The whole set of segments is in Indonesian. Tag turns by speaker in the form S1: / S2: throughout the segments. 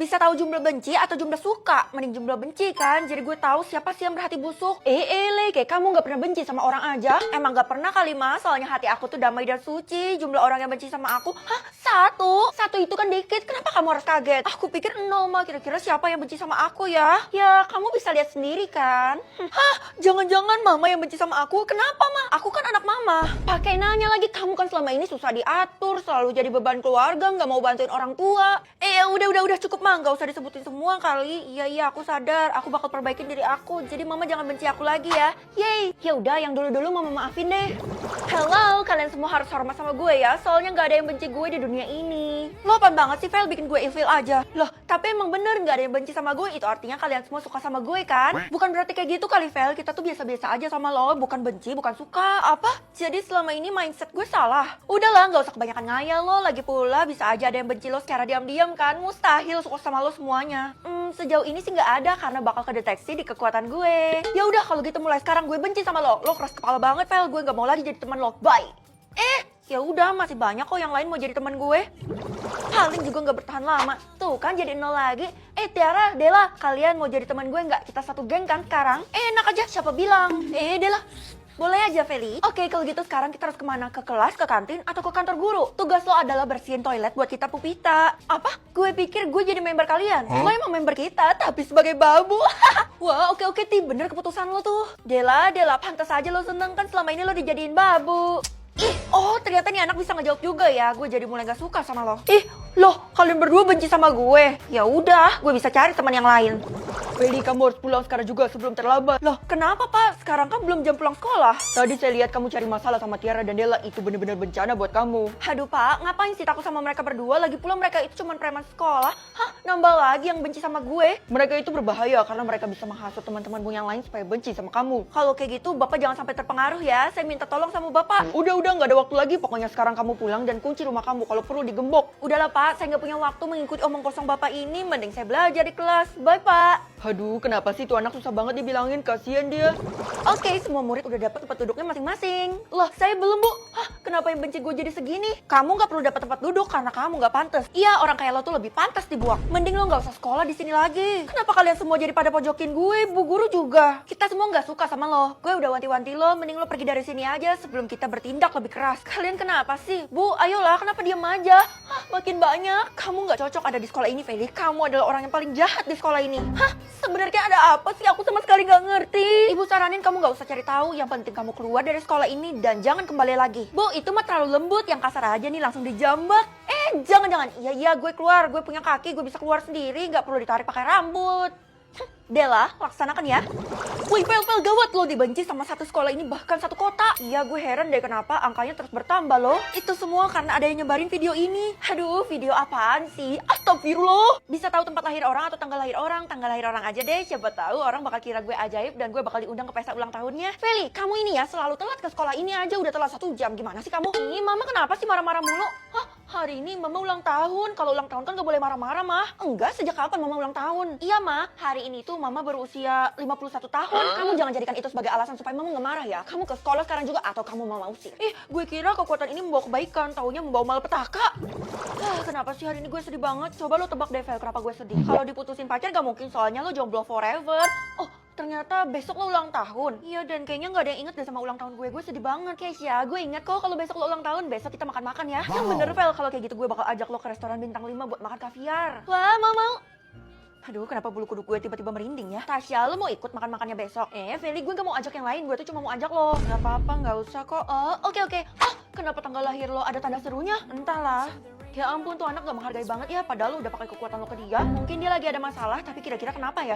S1: Bisa tahu jumlah benci atau jumlah suka? Mending jumlah benci kan, jadi gue tahu siapa sih yang berhati busuk. Le, kayak kamu gak pernah benci sama orang aja? Emang gak pernah kali mas, soalnya hati aku tuh damai dan suci. Jumlah orang yang benci sama aku, hah? Satu itu kan dikit, kenapa kamu harus kaget? Aku pikir 0 mah, kira-kira siapa yang benci sama aku ya? Ya, kamu bisa lihat sendiri kan? Hah? Jangan-jangan mama yang benci sama aku? Kenapa mah? Aku kan anak mama. Pakai nanya lagi, kamu kan selama ini susah diatur, selalu jadi beban keluarga, gak mau bantuin orang tua. Udah cukup mah, gak usah disebutin semua kali. Iya, aku sadar, aku bakal perbaikin diri aku. Jadi mama jangan benci aku lagi ya. Yeay, ya udah yang dulu-dulu mama maafin deh. Hello, kalian semua harus hormat sama gue ya, soalnya gak ada yang benci gue di dunia ini. Lo apaan banget sih, Vel, bikin gue ilfil aja. Loh, tapi emang bener gak ada yang benci sama gue, itu artinya kalian semua suka sama gue kan? Bukan berarti kayak gitu kali, Vel, kita tuh biasa-biasa aja sama lo, bukan benci, bukan suka. Apa? Jadi selama ini mindset gue salah? Udahlah, gak usah kebanyakan ngayal lo, lagi pula bisa aja ada yang benci lo secara diam-diam kan, mustahil suka sama lo semuanya. Sejauh ini sih gak ada karena bakal kedeteksi di kekuatan gue. Ya udah kalau gitu mulai sekarang gue benci sama lo. Lo keras kepala banget, Vel, gue gak mau lagi jadi teman lo. Bye. Ya udah, masih banyak kok yang lain mau jadi teman gue. Paling juga nggak bertahan lama. Tuh kan jadi 0 lagi. Tiara, Dela, kalian mau jadi teman gue nggak? Kita satu geng kan sekarang? Enak aja, siapa bilang? Dela, boleh aja, Feli. Oke, kalau gitu sekarang kita harus kemana? Ke kelas, ke kantin, atau ke kantor guru? Tugas lo adalah bersihin toilet buat kita pupita. Apa? Gue pikir gue jadi member kalian. Lo emang member kita, tapi sebagai babu. Wah, oke, Ti. Bener keputusan lo tuh. Dela, pantas aja lo seneng kan selama ini lo dijadiin babu. Ternyata nih anak bisa ngejawab juga ya. Gue jadi mulai gak suka sama lo. Loh, kalian berdua benci sama gue. Ya udah, gue bisa cari teman yang lain. Feli, kamu harus pulang sekarang juga sebelum terlambat. Loh, kenapa Pak? Sekarang kan belum jam pulang sekolah. Tadi saya lihat kamu cari masalah sama Tiara dan Dela. Itu bener-bener bencana buat kamu. Aduh Pak, ngapain sih takut sama mereka berdua? Lagi pula mereka itu cuma preman sekolah. Hah? Nambah lagi yang benci sama gue? Mereka itu berbahaya karena mereka bisa menghasut teman-temanmu yang lain supaya benci sama kamu. Kalau kayak gitu, Bapak jangan sampai terpengaruh ya. Saya minta tolong sama Bapak. Udah, nggak ada waktu lagi. Pokoknya sekarang kamu pulang dan kunci rumah kamu. Kalau perlu digembok. Udahlah Pak, saya nggak punya waktu mengikuti omong kosong Bapak ini. Mending saya belajar di kelas. Bye Pak. Aduh, kenapa sih tuh anak susah banget dibilangin, kasihan dia. Oke, semua murid udah dapat tempat duduknya masing-masing. Loh, saya belum, Bu. Hah, kenapa yang benci gue jadi segini? Kamu nggak perlu dapat tempat duduk karena kamu nggak pantas. Iya, orang kayak lo tuh lebih pantas dibuang. Mending lo nggak usah sekolah di sini lagi. Kenapa kalian semua jadi pada pojokin gue? Bu guru juga. Kita semua nggak suka sama lo. Gue udah wanti-wanti lo, mending lo pergi dari sini aja sebelum kita bertindak lebih keras. Kalian kenapa sih? Bu, ayolah, kenapa diam aja? Hah, makin banyak. Kamu nggak cocok ada di sekolah ini, Feli. Kamu adalah orang yang paling jahat di sekolah ini. Hah? Sebenarnya ada apa sih? Aku sama sekali nggak ngerti. Ibu saranin kamu nggak usah cari tahu. Yang penting kamu keluar dari sekolah ini dan jangan kembali lagi. Bu, itu mah terlalu lembut. Yang kasar aja nih langsung dijambak. Jangan. Iya, gue keluar. Gue punya kaki, gue bisa keluar sendiri. Nggak perlu ditarik pakai rambut. Dela, laksanakan ya. Wih, Vel, gawat lo dibenci sama satu sekolah ini, bahkan satu kota. Iya, gue heran deh kenapa angkanya terus bertambah loh. Itu semua karena ada yang nyebarin video ini. Aduh, video apaan sih? Astagfirullah. Bisa tahu tempat lahir orang atau tanggal lahir orang? Tanggal lahir orang aja deh, siapa tahu orang bakal kira gue ajaib dan gue bakal diundang ke pesta ulang tahunnya. Feli, kamu ini ya selalu telat ke sekolah ini aja, udah telat 1 jam. Gimana sih kamu? Ini mama kenapa sih marah-marah mulu? Hah? Hari ini mama ulang tahun. Kalau ulang tahun kan gak boleh marah-marah, mah. Enggak, sejak kapan mama ulang tahun? Iya, mah. Hari ini tuh mama berusia 51 tahun. Kamu jangan jadikan itu sebagai alasan supaya mama gak marah ya. Kamu ke sekolah sekarang juga atau kamu mama usir? Gue kira kekuatan ini membawa kebaikan. Taunya membawa malapetaka. Kenapa sih hari ini gue sedih banget? Coba lo tebak deh, Vel, kenapa gue sedih? Kalau diputusin pacar gak mungkin, soalnya lo jomblo forever. Ternyata besok lo ulang tahun. Iya, dan kayaknya nggak ada yang inget deh sama ulang tahun gue. Gue sedih banget, Keisha. Gue inget kok kalau besok lo ulang tahun, besok kita makan-makan ya. Yang bener, Vel, kalau kayak gitu gue bakal ajak lo ke restoran bintang 5 buat makan kaviar. Wah, mau. Aduh, kenapa bulu kuduk gue tiba-tiba merinding ya? Tasya, lo mau ikut makan-makannya besok? Feli, gue gak mau ajak yang lain. Gue tuh cuma mau ajak lo. Gak apa-apa, gak usah kok. Oke. Kenapa tanggal lahir lo ada tanda serunya? Entahlah. Ya ampun, tuh anak gak menghargai banget ya. Padahal lo udah pakai kekuatan lo ke dia. Mungkin dia lagi ada masalah, tapi kira-kira kenapa ya?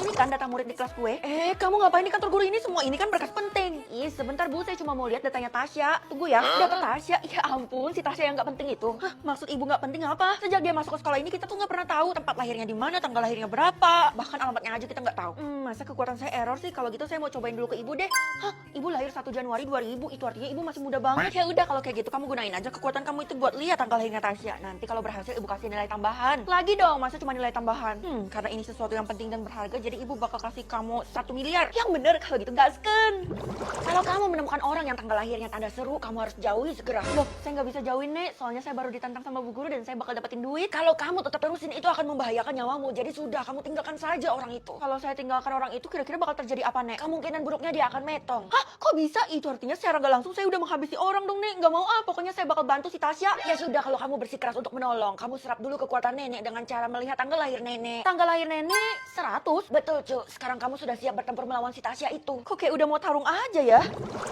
S1: Ini kan data murid di kelas gue. Kamu ngapain di kantor guru ini? Semua ini kan berkas penting. Sebentar Bu, saya cuma mau lihat datanya Tasya. Tunggu ya, data Tasya. Ya ampun, si Tasya yang gak penting itu. Hah, maksud ibu gak penting apa? Sejak dia masuk ke sekolah ini, kita tuh gak pernah tahu tempat lahirnya di mana, tanggal lahirnya berapa. Bahkan alamatnya aja kita gak tahu. Masa kekuatan saya error sih? Kalau gitu saya mau cobain dulu ke ibu deh. Hah, ibu lahir 1 Januari 2000. Itu artinya ibu masih muda banget. Ya udah, kalau kayak gitu kamu gunain aja kekuatan kamu itu buat lihat tanggal lahirnya lahirnya Tasya. Nanti kalau berhasil ibu kasih nilai tambahan. Lagi dong, masa cuma nilai tambahan? Karena ini sesuatu yang penting dan berharga, jadi ibu bakal kasih kamu 1 miliar. Yang bener kalau gitu gasken. Kalau kamu menemukan orang yang tanggal lahirnya tanda seru, kamu harus jauhi segera. Loh, saya nggak bisa jauhin, Nek. Soalnya saya baru ditantang sama bu guru dan saya bakal dapetin duit. Kalau kamu tetap terusin itu akan membahayakan nyawamu. Jadi sudah, kamu tinggalkan saja orang itu. Kalau saya tinggalkan orang itu, kira-kira bakal terjadi apa, Nek? Kemungkinan buruknya dia akan metong. Hah? Kok bisa? Itu artinya secara nggak langsung saya udah menghabisi orang dong, Nek. Nggak mau pokoknya saya bakal bantu si Tasya. Ya sudah, kalau kamu bersikeras untuk menolong, kamu serap dulu kekuatan nenek dengan cara melihat tanggal lahir nenek. Tanggal lahir nenek 100? Betul, Cuk. Sekarang kamu sudah siap bertempur melawan si Tasya itu. Kok kayak udah mau tarung aja ya?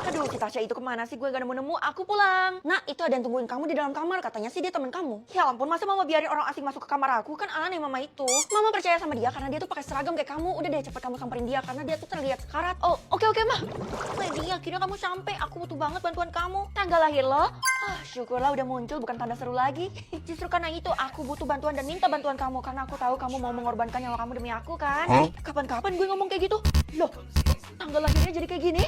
S1: Aduh, si Tasya itu kemana sih? Gue gak nemu-nemu. Aku pulang. Nah, itu ada yang tungguin kamu di dalam kamar. Katanya sih dia temen kamu. Ya ampun, masa mama biarin orang asing masuk ke kamar aku? Kan aneh mama itu. Mama percaya sama dia karena dia tuh pakai seragam kayak kamu. Udah deh, cepet kamu samperin dia karena dia tuh terlihat sekarat. Oh, oke mah. Lady, akhirnya kamu sampai. Aku butuh banget bantuan kamu. Tanggal lahir lo? Syukurlah udah muncul, bukan tanda seru lagi. Justru karena itu aku butuh bantuan dan minta bantuan kamu karena aku tahu kamu mau mengorbankan nyawa kamu demi aku kan. Kapan-kapan gue ngomong kayak gitu? Loh, tanggal lahirnya jadi kayak gini?